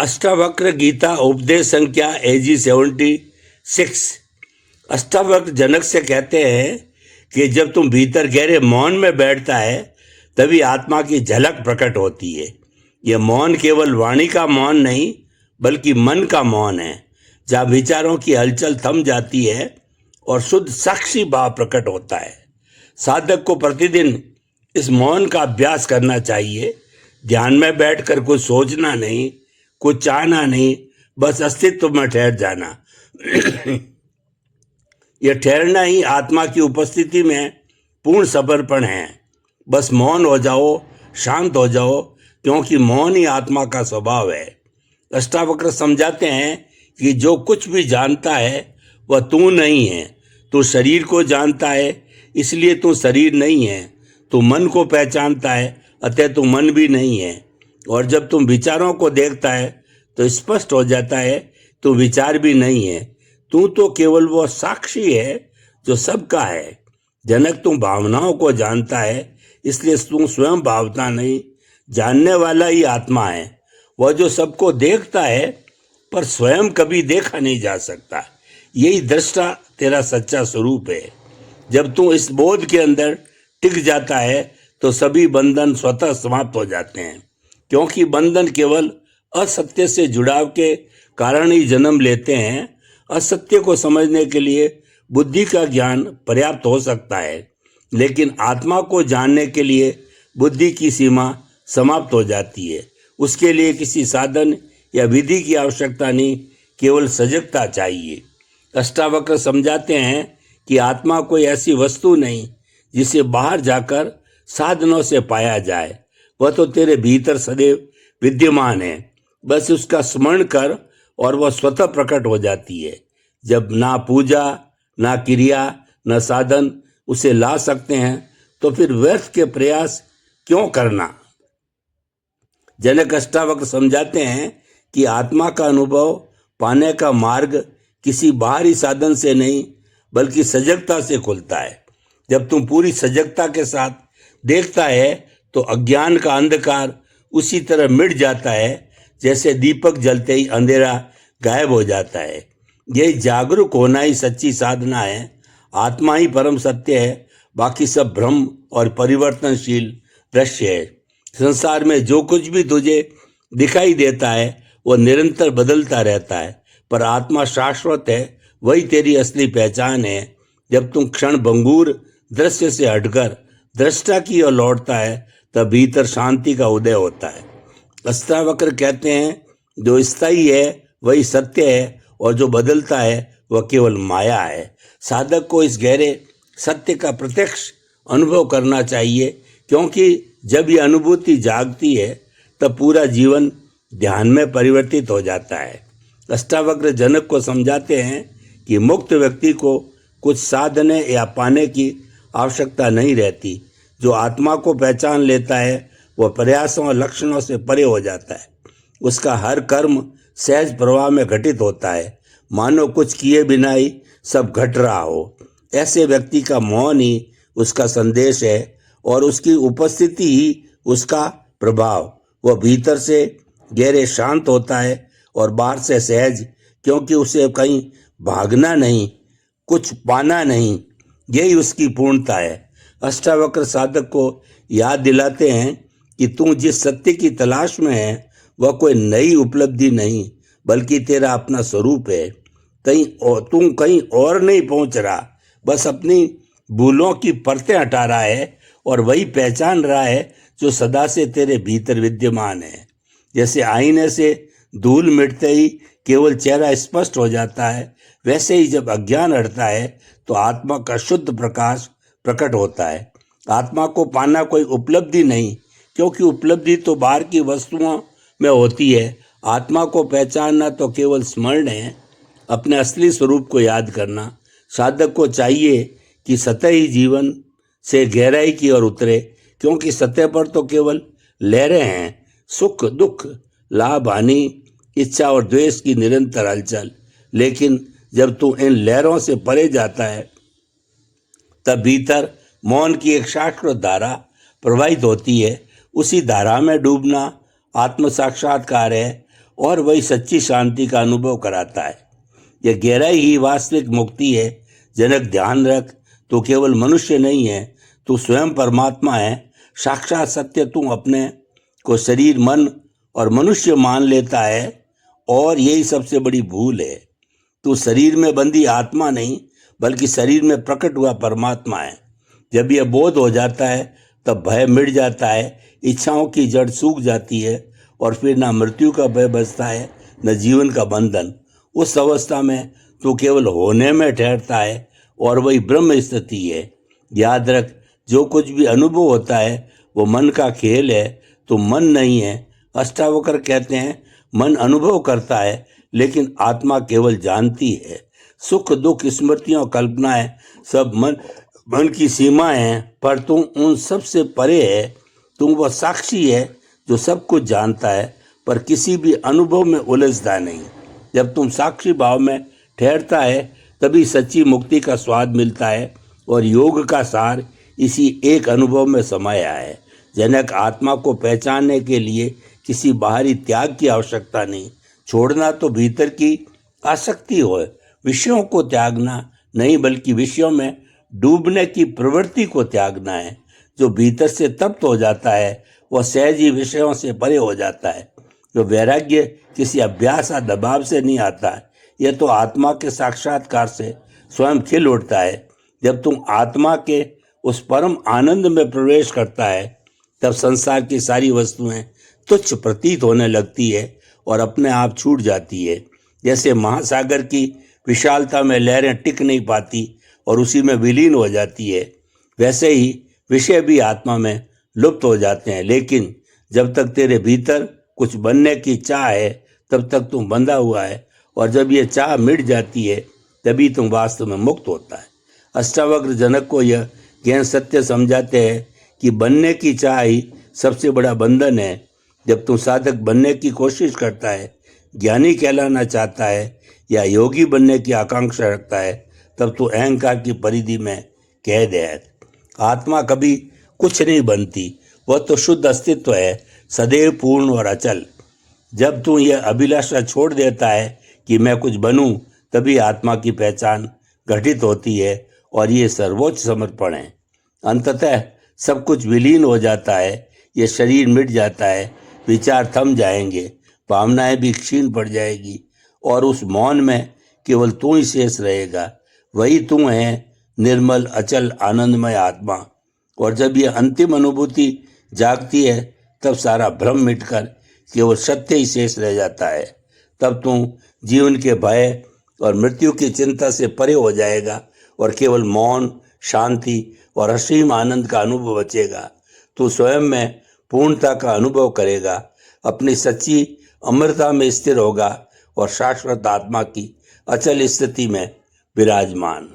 अष्टावक्र गीता उपदेश संख्या AG 76। अष्टावक्र जनक से कहते हैं कि जब तुम भीतर गहरे मौन में बैठता है तभी आत्मा की झलक प्रकट होती है। यह मौन केवल वाणी का मौन नहीं बल्कि मन का मौन है, जहाँ विचारों की हलचल थम जाती है और शुद्ध साक्षी भाव प्रकट होता है। साधक को प्रतिदिन इस मौन का अभ्यास करना चाहिए। ध्यान में बैठकर कुछ सोचना नहीं, कुछ चाहना नहीं, बस अस्तित्व में ठहर जाना। यह ठहरना ही आत्मा की उपस्थिति में पूर्ण समर्पण है। बस मौन हो जाओ, शांत हो जाओ, क्योंकि मौन ही आत्मा का स्वभाव है। अष्टावक्र समझाते हैं कि जो कुछ भी जानता है वह तू नहीं है। तू शरीर को जानता है, इसलिए तू शरीर नहीं है। तू मन को पहचानता है, अतः तू मन भी नहीं है। और जब तुम विचारों को देखता है तो स्पष्ट हो जाता है तू विचार भी नहीं है। तू तो केवल वो साक्षी है जो सबका है। जनक, तुम भावनाओं को जानता है, इसलिए तू स्वयं भावता नहीं, जानने वाला ही आत्मा है। वह जो सबको देखता है पर स्वयं कभी देखा नहीं जा सकता। यही दृष्टा तेरा सच्चा स्वरूप है। जब तू इस बोध के अंदर टिक जाता है तो सभी बंधन स्वतः समाप्त हो जाते हैं, क्योंकि बंधन केवल असत्य से जुड़ाव के कारण ही जन्म लेते हैं। असत्य को समझने के लिए बुद्धि का ज्ञान पर्याप्त हो सकता है, लेकिन आत्मा को जानने के लिए बुद्धि की सीमा समाप्त हो जाती है। उसके लिए किसी साधन या विधि की आवश्यकता नहीं, केवल सजगता चाहिए। अष्टावक्र समझाते हैं कि आत्मा कोई ऐसी वस्तु नहीं जिसे बाहर जाकर साधनों से पाया जाए। वह तो तेरे भीतर सदैव विद्यमान है। बस उसका स्मरण कर और वह स्वतः प्रकट हो जाती है। जब ना पूजा, ना क्रिया, ना साधन उसे ला सकते हैं तो फिर व्यर्थ के प्रयास क्यों करना। जनक अष्टावक्र समझाते हैं कि आत्मा का अनुभव पाने का मार्ग किसी बाहरी साधन से नहीं बल्कि सजगता से खुलता है। जब तुम पूरी सजगता के साथ देखता है तो अज्ञान का अंधकार उसी तरह मिट जाता है जैसे दीपक जलते ही अंधेरा गायब हो जाता है। यही जागरूक होना ही सच्ची साधना है। आत्मा ही परम सत्य है, बाकी सब भ्रम और परिवर्तनशील दृश्य है। संसार में जो कुछ भी तुझे दिखाई देता है वह निरंतर बदलता रहता है, पर आत्मा शाश्वत है, वही तेरी असली पहचान है। जब तुम क्षण भंगुर दृश्य से हटकर दृष्टा की ओर लौटता है तब भीतर शांति का उदय होता है। अष्टावक्र कहते हैं जो स्थायी है वही सत्य है और जो बदलता है वह केवल माया है। साधक को इस गहरे सत्य का प्रत्यक्ष अनुभव करना चाहिए, क्योंकि जब यह अनुभूति जागती है तब पूरा जीवन ध्यान में परिवर्तित हो जाता है। अष्टावक्र जनक को समझाते हैं कि मुक्त व्यक्ति को कुछ साधने या पाने की आवश्यकता नहीं रहती। जो आत्मा को पहचान लेता है वह प्रयासों और लक्षणों से परे हो जाता है। उसका हर कर्म सहज प्रवाह में घटित होता है, मानो कुछ किए बिना ही सब घट रहा हो। ऐसे व्यक्ति का मौन ही उसका संदेश है और उसकी उपस्थिति ही उसका प्रभाव। वह भीतर से गहरे शांत होता है और बाहर से सहज, क्योंकि उसे कहीं भागना नहीं, कुछ पाना नहीं। यही उसकी पूर्णता है। अष्टावक्र साधक को याद दिलाते हैं कि तू जिस सत्य की तलाश में है वह कोई नई उपलब्धि नहीं बल्कि तेरा अपना स्वरूप है। तू कहीं और नहीं पहुंच रहा, बस अपनी भूलों की परतें हटा रहा है और वही पहचान रहा है जो सदा से तेरे भीतर विद्यमान है। जैसे आईने से धूल मिटते ही केवल चेहरा स्पष्ट हो जाता है, वैसे ही जब अज्ञान हटता है तो आत्मा का शुद्ध प्रकाश प्रकट होता है। आत्मा को पाना कोई उपलब्धि नहीं, क्योंकि उपलब्धि तो बाहर की वस्तुओं में होती है। आत्मा को पहचानना तो केवल स्मरण है, अपने असली स्वरूप को याद करना। साधक को चाहिए कि सतही जीवन से गहराई की ओर उतरे, क्योंकि सतह पर तो केवल लहरें हैं, सुख दुख, लाभ हानि, इच्छा और द्वेष की निरंतर हलचल। लेकिन जब तू इन लहरों से परे जाता है तब भीतर मौन की एक शाश्वत धारा प्रवाहित होती है। उसी धारा में डूबना आत्म साक्षात्कार है और वही सच्ची शांति का अनुभव कराता है। यह गहराई ही वास्तविक मुक्ति है। जनक, ध्यान रख, तू केवल मनुष्य नहीं है, तू स्वयं परमात्मा है। साक्षात सत्य तू अपने को शरीर, मन और मनुष्य मान लेता है, और यही सबसे बड़ी भूल है। तू शरीर में बंधी आत्मा नहीं, बल्कि शरीर में प्रकट हुआ परमात्मा है। जब यह बोध हो जाता है तब भय मिट जाता है, इच्छाओं की जड़ सूख जाती है, और फिर ना मृत्यु का भय बचता है न जीवन का बंधन। उस अवस्था में तू केवल होने में ठहरता है, और वही ब्रह्म स्थिति है। याद रख, जो कुछ भी अनुभव होता है वो मन का खेल है, तो मन नहीं है। अष्टावक्र कहते हैं, मन अनुभव करता है लेकिन आत्मा केवल जानती है। सुख, दुख, स्मृतियों, कल्पनाएं सब मन की सीमाएं हैं, पर तुम उन सब से परे है। तुम वह साक्षी है जो सब कुछ जानता है, पर किसी भी अनुभव में उलझता नहीं। जब तुम साक्षी भाव में ठहरता है तभी सच्ची मुक्ति का स्वाद मिलता है, और योग का सार इसी एक अनुभव में समाया है। जनक, आत्मा को पहचानने के लिए किसी बाहरी त्याग की आवश्यकता नहीं। छोड़ना तो भीतर की आसक्ति हो, विषयों को त्यागना नहीं, बल्कि विषयों में डूबने की प्रवृत्ति को त्यागना है। जो भीतर से तप्त हो जाता है वह सहज ही विषयों से परे हो जाता है। जो वैराग्य किसी अभ्यास या दबाव से नहीं आता है, यह तो आत्मा के साक्षात्कार से स्वयं खिल उठता है। जब तुम आत्मा के उस परम आनंद में प्रवेश करता है तब संसार की सारी वस्तुएं तुच्छ प्रतीत होने लगती है और अपने आप छूट जाती है। जैसे महासागर की विशालता में लहरें टिक नहीं पाती और उसी में विलीन हो जाती है, वैसे ही विषय भी आत्मा में लुप्त हो जाते हैं। लेकिन जब तक तेरे भीतर कुछ बनने की चाह है तब तक तुम बंधा हुआ है, और जब ये चाह मिट जाती है तभी तुम वास्तव में मुक्त होता है। अष्टावक्र जनक को यह गहन सत्य समझाते हैं कि बनने की चाह ही सबसे बड़ा बंधन है। जब तुम साधक बनने की कोशिश करता है, ज्ञानी कहलाना चाहता है या योगी बनने की आकांक्षा रखता है, तब तो अहंकार की परिधि में कैद है। आत्मा कभी कुछ नहीं बनती, वह तो शुद्ध अस्तित्व है, सदैव पूर्ण और अचल। जब तू यह अभिलाषा छोड़ देता है कि मैं कुछ बनूं, तभी आत्मा की पहचान घटित होती है, और ये सर्वोच्च समर्पण है। अंततः सब कुछ विलीन हो जाता है, ये शरीर मिट जाता है, विचार थम जाएंगे, भावनाएं भी क्षीण पड़ जाएगी, और उस मौन में केवल तू ही शेष रहेगा। वही तू है, निर्मल, अचल, आनंदमय आत्मा। और जब यह अंतिम अनुभूति जागती है तब सारा भ्रम मिटकर केवल सत्य ही शेष रह जाता है। तब तू जीवन के भय और मृत्यु की चिंता से परे हो जाएगा, और केवल मौन, शांति और असीम आनंद का अनुभव बचेगा। तू स्वयं में पूर्णता का अनुभव करेगा, अपनी सच्ची अमरता में स्थिर होगा और शाश्वत आत्मा की अचल स्थिति में विराजमान।